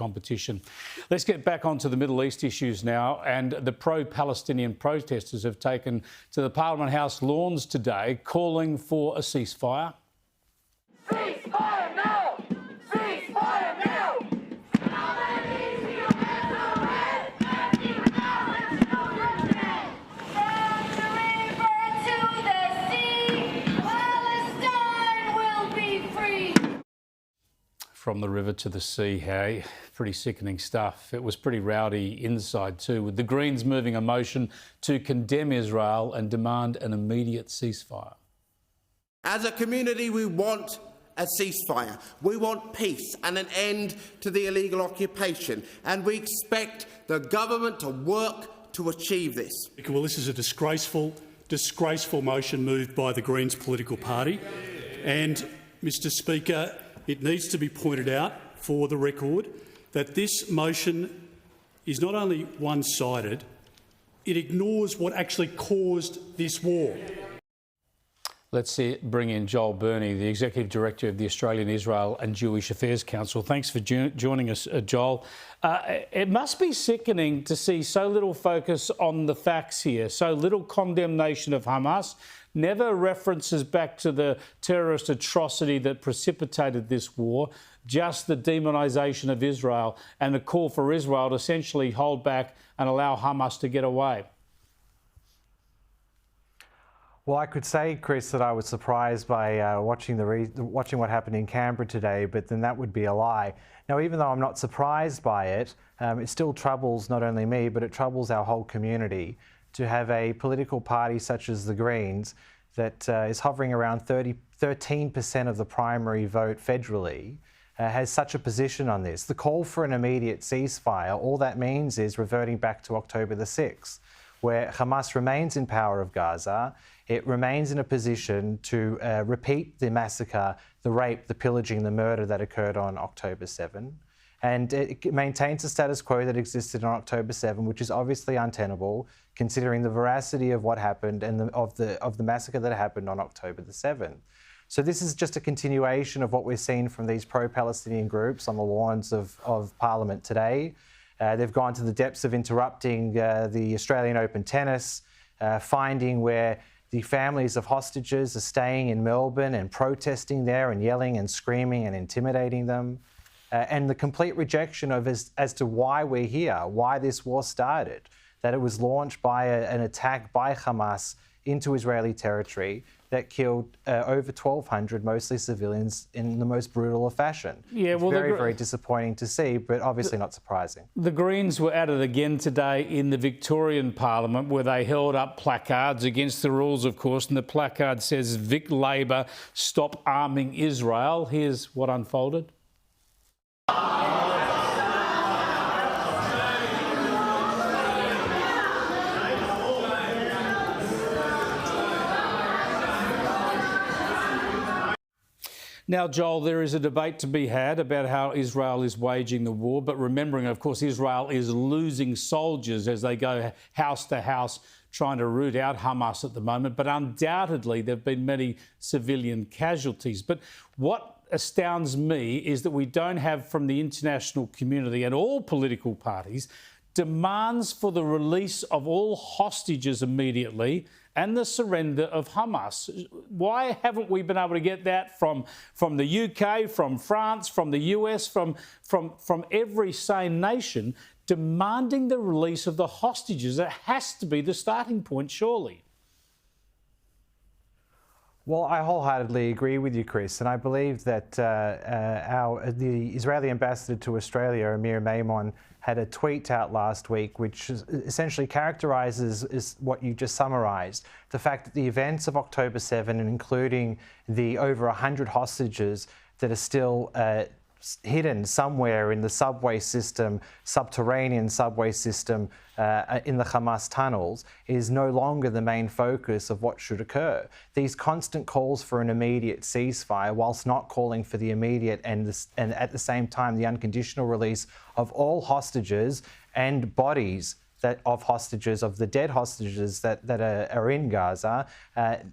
competition. Let's get back onto the Middle East issues now. And the pro-Palestinian protesters have taken to the Parliament House lawns today, calling for a ceasefire. Ceasefire now! Ceasefire now! From the river to the sea, hey? Pretty sickening stuff. It was pretty rowdy inside too, with the Greens moving a motion to condemn Israel and demand an immediate ceasefire. As a community, we want a ceasefire. We want peace and an end to the illegal occupation, and we expect the government to work to achieve this. Well, this is a disgraceful motion moved by the Greens political party. And, Mr Speaker, it needs to be pointed out for the record that this motion is not only one-sided, it ignores what actually caused this war. Let's bring in Joel Burnie, the Executive Director of the Australian Israel and Jewish Affairs Council. Thanks for joining us, Joel. It must be sickening to see so little focus on the facts here, so little condemnation of Hamas, never references back to the terrorist atrocity that precipitated this war, just the demonisation of Israel and the call for Israel to essentially hold back and allow Hamas to get away. Well, I could say, Chris, that I was surprised by watching what happened in Canberra today, but then that would be a lie. Now, even though I'm not surprised by it, it still troubles not only me, but it troubles our whole community to have a political party such as the Greens that is hovering around 13% of the primary vote federally, has such a position on this. The call for an immediate ceasefire, all that means is reverting back to October the 6th, where Hamas remains in power of Gaza. It remains in a position to repeat the massacre, the rape, the pillaging, the murder that occurred on October 7. And it maintains the status quo that existed on October 7, which is obviously untenable, considering the veracity of what happened and of the massacre that happened on October the 7th. So this is just a continuation of what we're seeing from these pro-Palestinian groups on the lawns of Parliament today. They've gone to the depths of interrupting the Australian Open tennis, finding where the families of hostages are staying in Melbourne and protesting there and yelling and screaming and intimidating them. And the complete rejection of as to why we're here, why this war started, that it was launched by an attack by Hamas into Israeli territory that killed over 1,200, mostly civilians, in the most brutal of fashion. Yeah, well, it's very disappointing to see, but obviously not surprising. The Greens were at it again today in the Victorian Parliament, where they held up placards against the rules, of course, and the placard says, "Vic Labor, stop arming Israel." Here's what unfolded. Now, Joel, there is a debate to be had about how Israel is waging the war, but remembering, of course, Israel is losing soldiers as they go house to house trying to root out Hamas at the moment. But undoubtedly, there have been many civilian casualties. But what astounds me is that we don't have from the international community and all political parties demands for the release of all hostages immediately and the surrender of Hamas. Why haven't we been able to get that from the UK, from France, from the US, from every sane nation demanding the release of the hostages? That has to be the starting point, surely. Well, I wholeheartedly agree with you, Chris, and I believe that the Israeli ambassador to Australia, Amir Maimon, had a tweet out last week which essentially characterises what you just summarised, the fact that the events of October 7, and including the over 100 hostages that are still hidden somewhere in the subway system, subterranean subway system in the Hamas tunnels, is no longer the main focus of what should occur. These constant calls for an immediate ceasefire, whilst not calling for the immediate and at the same time the unconditional release of all hostages and bodies of hostages, of the dead hostages that are in Gaza,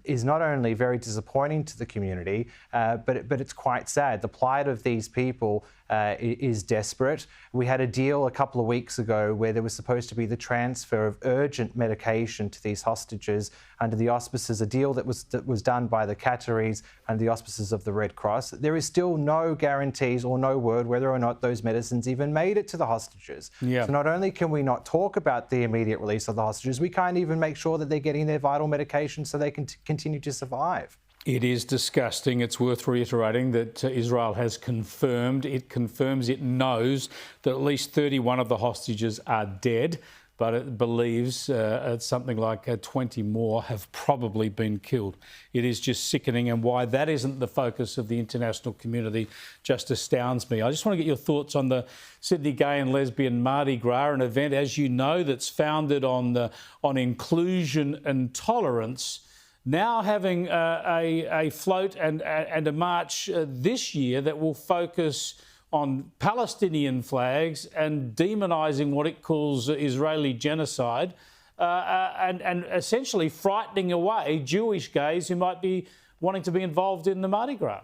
is not only very disappointing to the community, but it's quite sad. The plight of these people is desperate. We had a deal a couple of weeks ago where there was supposed to be the transfer of urgent medication to these hostages under the auspices, a deal that was done by the Qataris under the auspices of the Red Cross. There is still no guarantees or no word whether or not those medicines even made it to the hostages. Yeah. So not only can we not talk about the immediate release of the hostages, we can't even make sure that they're getting their vital medication so they can continue to survive. It is disgusting. It's worth reiterating that Israel has confirmed, it confirms it knows that at least 31 of the hostages are dead, but it believes something like 20 more have probably been killed. It is just sickening, and why that isn't the focus of the international community just astounds me. I just want to get your thoughts on the Sydney Gay and Lesbian Mardi Gras, an event, as you know, that's founded on inclusion and tolerance, now having a float and a march this year that will focus on Palestinian flags and demonising what it calls Israeli genocide and essentially frightening away Jewish gays who might be wanting to be involved in the Mardi Gras.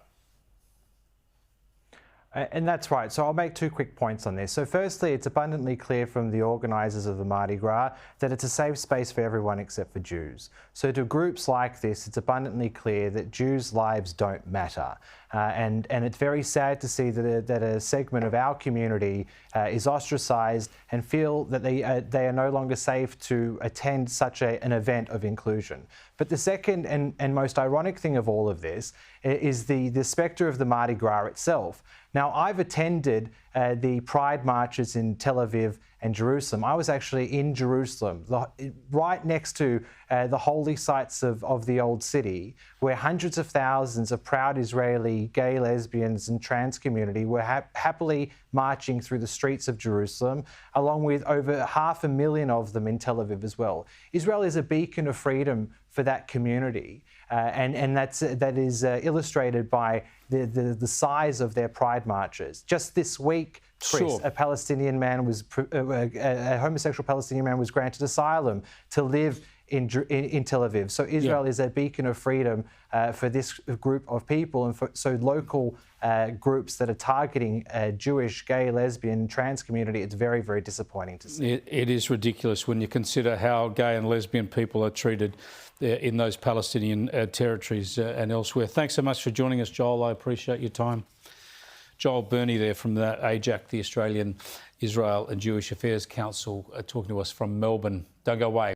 And that's right. So I'll make two quick points on this. So firstly, it's abundantly clear from the organisers of the Mardi Gras that it's a safe space for everyone except for Jews. So to groups like this, it's abundantly clear that Jews' lives don't matter. And it's very sad to see that a segment of our community is ostracised and feel that they are no longer safe to attend such an event of inclusion. But the second and most ironic thing of all of this is the spectre of the Mardi Gras itself. Now, I've attended the Pride marches in Tel Aviv and Jerusalem. I was actually in Jerusalem, right next to the holy sites of the old city, where hundreds of thousands of proud Israeli gay, lesbians and trans community were happily marching through the streets of Jerusalem, along with over 500,000 of them in Tel Aviv as well. Israel is a beacon of freedom for that community, and that is illustrated by the size of their pride marches. Just this week, Chris, Sure. a homosexual Palestinian man was granted asylum to live in Tel Aviv. So Israel is a beacon of freedom for this group of people, and so local groups that are targeting Jewish, gay, lesbian, trans community, it's very, very disappointing to see. It is ridiculous when you consider how gay and lesbian people are treated in those Palestinian territories and elsewhere. Thanks so much for joining us, Joel. I appreciate your time. Joel Burnie there from the AIJAC, the Australian Israel and Jewish Affairs Council, talking to us from Melbourne. Don't go away.